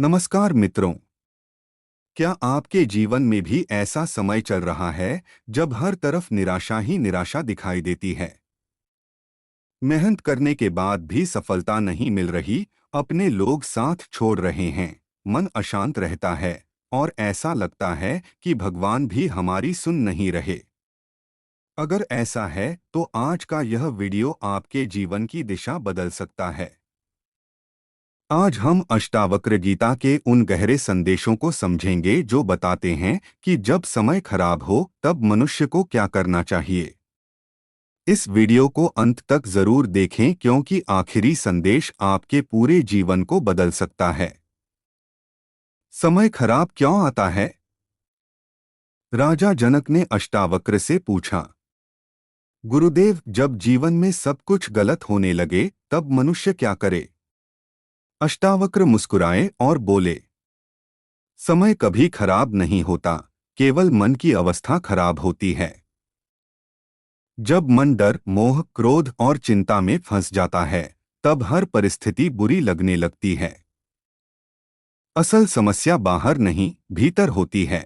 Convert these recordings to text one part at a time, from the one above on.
नमस्कार मित्रों। क्या आपके जीवन में भी ऐसा समय चल रहा है जब हर तरफ निराशा ही निराशा दिखाई देती है? मेहनत करने के बाद भी सफलता नहीं मिल रही, अपने लोग साथ छोड़ रहे हैं, मन अशांत रहता है और ऐसा लगता है कि भगवान भी हमारी सुन नहीं रहे। अगर ऐसा है तो आज का यह वीडियो आपके जीवन की दिशा बदल सकता है। आज हम अष्टावक्र गीता के उन गहरे संदेशों को समझेंगे जो बताते हैं कि जब समय खराब हो तब मनुष्य को क्या करना चाहिए। इस वीडियो को अंत तक जरूर देखें क्योंकि आखिरी संदेश आपके पूरे जीवन को बदल सकता है। समय खराब क्यों आता है? राजा जनक ने अष्टावक्र से पूछा, गुरुदेव, जब जीवन में सब कुछ गलत होने लगे तब मनुष्य क्या करे? अष्टावक्र मुस्कुराए और बोले, समय कभी खराब नहीं होता, केवल मन की अवस्था खराब होती है। जब मन डर, मोह, क्रोध और चिंता में फंस जाता है तब हर परिस्थिति बुरी लगने लगती है। असल समस्या बाहर नहीं, भीतर होती है।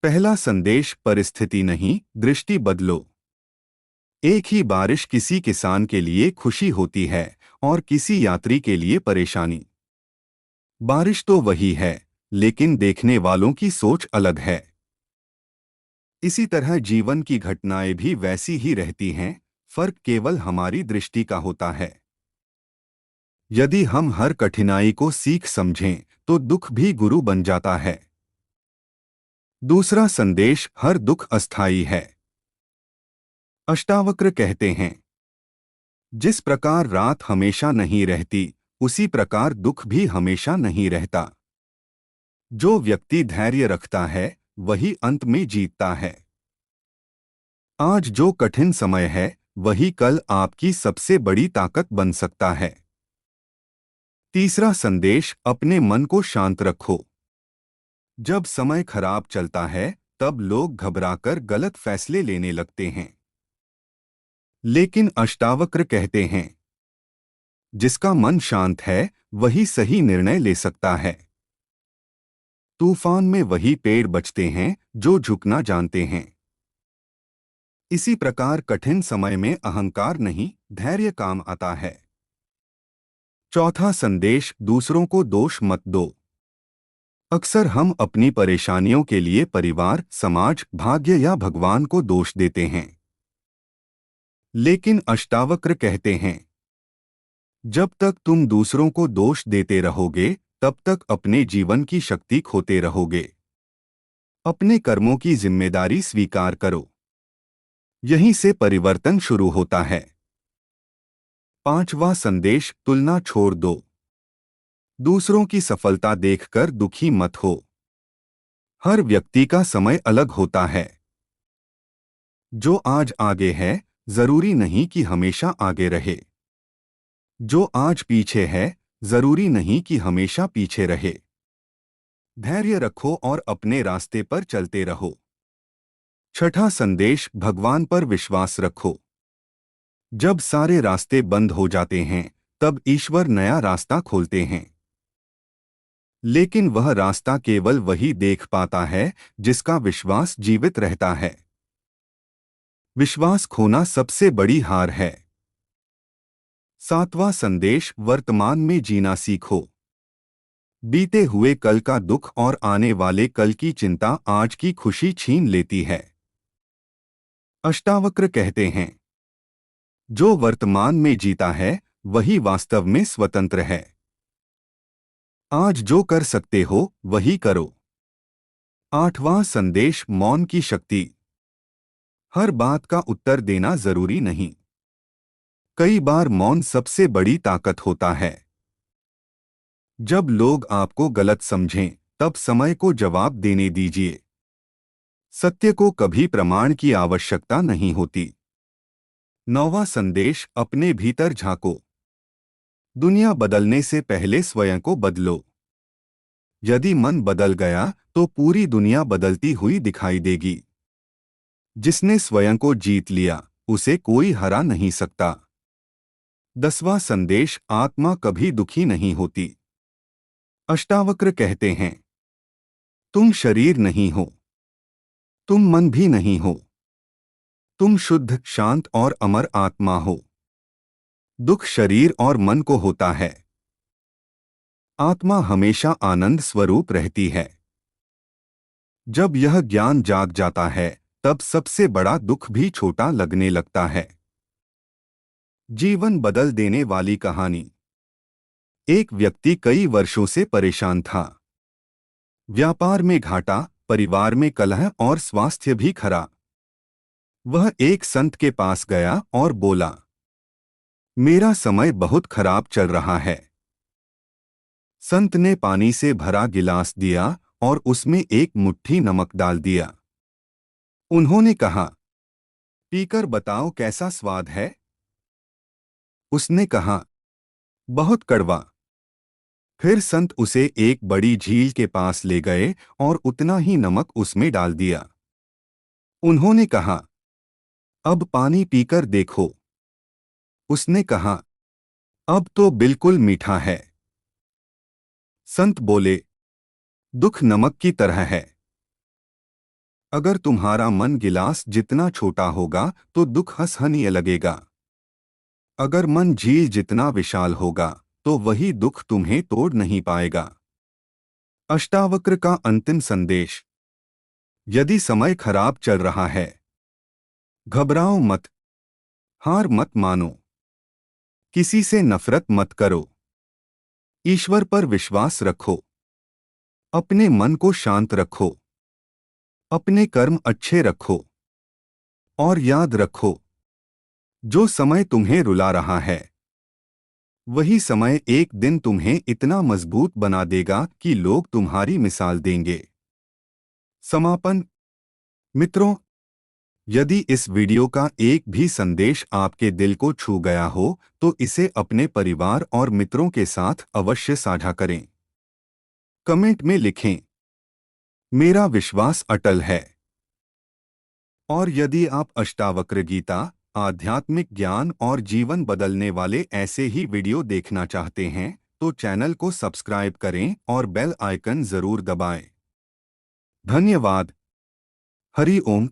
पहला संदेश, परिस्थिति नहीं, दृष्टि बदलो। एक ही बारिश किसी किसान के लिए खुशी होती है और किसी यात्री के लिए परेशानी। बारिश तो वही है, लेकिन देखने वालों की सोच अलग है। इसी तरह जीवन की घटनाएं भी वैसी ही रहती हैं, फर्क केवल हमारी दृष्टि का होता है। यदि हम हर कठिनाई को सीख समझें तो दुख भी गुरु बन जाता है। दूसरा संदेश, हर दुख अस्थायी है। अष्टावक्र कहते हैं, जिस प्रकार रात हमेशा नहीं रहती, उसी प्रकार दुख भी हमेशा नहीं रहता। जो व्यक्ति धैर्य रखता है वही अंत में जीतता है। आज जो कठिन समय है वही कल आपकी सबसे बड़ी ताकत बन सकता है। तीसरा संदेश, अपने मन को शांत रखो। जब समय खराब चलता है तब लोग घबराकर गलत फैसले लेने लगते हैं, लेकिन अष्टावक्र कहते हैं, जिसका मन शांत है वही सही निर्णय ले सकता है। तूफान में वही पेड़ बचते हैं जो झुकना जानते हैं। इसी प्रकार कठिन समय में अहंकार नहीं, धैर्य काम आता है। चौथा संदेश, दूसरों को दोष मत दो। अक्सर हम अपनी परेशानियों के लिए परिवार, समाज, भाग्य या भगवान को दोष देते हैं, लेकिन अष्टावक्र कहते हैं, जब तक तुम दूसरों को दोष देते रहोगे तब तक अपने जीवन की शक्ति खोते रहोगे। अपने कर्मों की जिम्मेदारी स्वीकार करो, यहीं से परिवर्तन शुरू होता है। पांचवा संदेश, तुलना छोड़ दो। दूसरों की सफलता देखकर दुखी मत हो। हर व्यक्ति का समय अलग होता है। जो आज आगे है जरूरी नहीं कि हमेशा आगे रहे। जो आज पीछे है जरूरी नहीं कि हमेशा पीछे रहे। धैर्य रखो और अपने रास्ते पर चलते रहो। छठा संदेश, भगवान पर विश्वास रखो। जब सारे रास्ते बंद हो जाते हैं तब ईश्वर नया रास्ता खोलते हैं, लेकिन वह रास्ता केवल वही देख पाता है जिसका विश्वास जीवित रहता है। विश्वास खोना सबसे बड़ी हार है। सातवां संदेश, वर्तमान में जीना सीखो। बीते हुए कल का दुख और आने वाले कल की चिंता आज की खुशी छीन लेती है। अष्टावक्र कहते हैं, जो वर्तमान में जीता है वही वास्तव में स्वतंत्र है। आज जो कर सकते हो वही करो। आठवां संदेश, मौन की शक्ति। हर बात का उत्तर देना जरूरी नहीं। कई बार मौन सबसे बड़ी ताकत होता है। जब लोग आपको गलत समझें तब समय को जवाब देने दीजिए। सत्य को कभी प्रमाण की आवश्यकता नहीं होती। नौवां संदेश, अपने भीतर झांको। दुनिया बदलने से पहले स्वयं को बदलो। यदि मन बदल गया तो पूरी दुनिया बदलती हुई दिखाई देगी। जिसने स्वयं को जीत लिया उसे कोई हरा नहीं सकता। 10वां संदेश, आत्मा कभी दुखी नहीं होती। अष्टावक्र कहते हैं, तुम शरीर नहीं हो, तुम मन भी नहीं हो, तुम शुद्ध, शांत और अमर आत्मा हो। दुख शरीर और मन को होता है, आत्मा हमेशा आनंद स्वरूप रहती है। जब यह ज्ञान जाग जाता है, तब सबसे बड़ा दुख भी छोटा लगने लगता है। जीवन बदल देने वाली कहानी। एक व्यक्ति कई वर्षों से परेशान था। व्यापार में घाटा, परिवार में कलह और स्वास्थ्य भी खराब। वह एक संत के पास गया और बोला, मेरा समय बहुत खराब चल रहा है। संत ने पानी से भरा गिलास दिया और उसमें एक मुट्ठी नमक डाल दिया। उन्होंने कहा, पीकर बताओ कैसा स्वाद है। उसने कहा, बहुत कड़वा। फिर संत उसे एक बड़ी झील के पास ले गए और उतना ही नमक उसमें डाल दिया। उन्होंने कहा, अब पानी पीकर देखो। उसने कहा, अब तो बिल्कुल मीठा है। संत बोले, दुख नमक की तरह है। अगर तुम्हारा मन गिलास जितना छोटा होगा तो दुख असहनीय लगेगा। अगर मन झील जितना विशाल होगा तो वही दुख तुम्हें तोड़ नहीं पाएगा। अष्टावक्र का अंतिम संदेश। यदि समय खराब चल रहा है, घबराओ मत, हार मत मानो, किसी से नफरत मत करो, ईश्वर पर विश्वास रखो, अपने मन को शांत रखो, अपने कर्म अच्छे रखो और याद रखो, जो समय तुम्हें रुला रहा है, वही समय एक दिन तुम्हें इतना मजबूत बना देगा कि लोग तुम्हारी मिसाल देंगे। समापन। मित्रों, यदि इस वीडियो का एक भी संदेश आपके दिल को छू गया हो तो इसे अपने परिवार और मित्रों के साथ अवश्य साझा करें। कमेंट में लिखें, मेरा विश्वास अटल है। और यदि आप अष्टावक्र गीता, आध्यात्मिक ज्ञान और जीवन बदलने वाले ऐसे ही वीडियो देखना चाहते हैं तो चैनल को सब्सक्राइब करें और बेल आइकन जरूर दबाएं। धन्यवाद। हरि ओम।